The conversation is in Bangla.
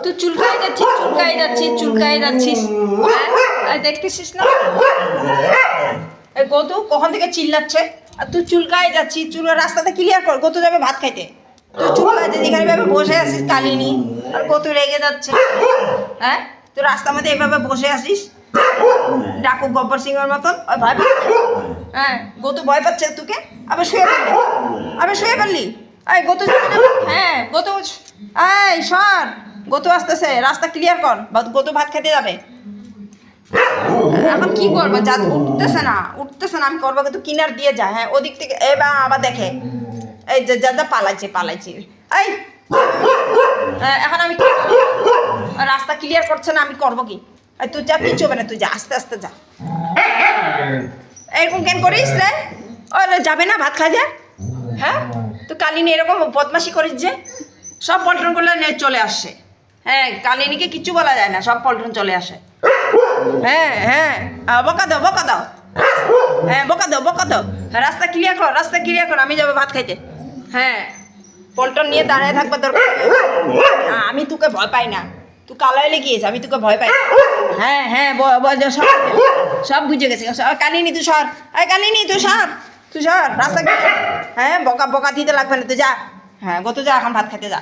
তুই চুলকাই যাচ্ছিস হ্যাঁ দেখতেছিস না এই গতু কখন থেকে চিল্লাচ্ছে আর তুই চুলকাই যাচ্ছিস রাস্তাতে ক্লিয়ার কর গতু যাবে ভাত খাইতে তুই চুলকাই যাচ্ছিস এখানে এভাবে বসে আছিস কালিনি আর গতু রেগে যাচ্ছে হ্যাঁ তুই রাস্তার মধ্যে এভাবে বসে আসিস ডাকু গব্বর সিংহের মতন ওই ভয় পাচ্ছে হ্যাঁ গতু ভয় পাচ্ছে তোকে আবার শুয়ে পারলি এই গতু হ্যাঁ গতু এই সর গতু আসতেছে রাস্তা ক্লিয়ার কর গতু ভাত খেতে যাবে এখন কি করবো যা উঠতেছে না আমি করবো কিন্তু কিনার দিয়ে যায় হ্যাঁ ওদিক থেকে এবার আবার দেখে এই যে যা পালাইছে এই এখন আমি রাস্তা ক্লিয়ার করছে না আমি করবো কি তুই যা কিছু হবে না তুই যা আস্তে যা এরকম কেন করিস রে ও যাবে না ভাত খাই যা হ্যাঁ তুই কালিনী এরকম বদমাশি করিস যে সব পল্টন করলে চলে আসছে হ্যাঁ কালিনীকে কিচ্ছু বলা যায় না সব পল্টন চলে আসে হ্যাঁ বকা দাও হ্যাঁ বকা দাও রাস্তা ক্লিয়ার কর আমি যাবো ভাত খাইতে হ্যাঁ পল্টন নিয়ে দাঁড়ায় থাকবে দরকার আমি তোকে ভয় পাই না তুই কালাইলে গিয়েছ আমি তোকে ভয় পাই হ্যাঁ সব বুঝে গেছে কালিনী তুই সর তুই সর রাস্তা হ্যাঁ বকা দিতে লাগবে না তুই যা হ্যাঁ গত যা এখন ভাত খেতে যা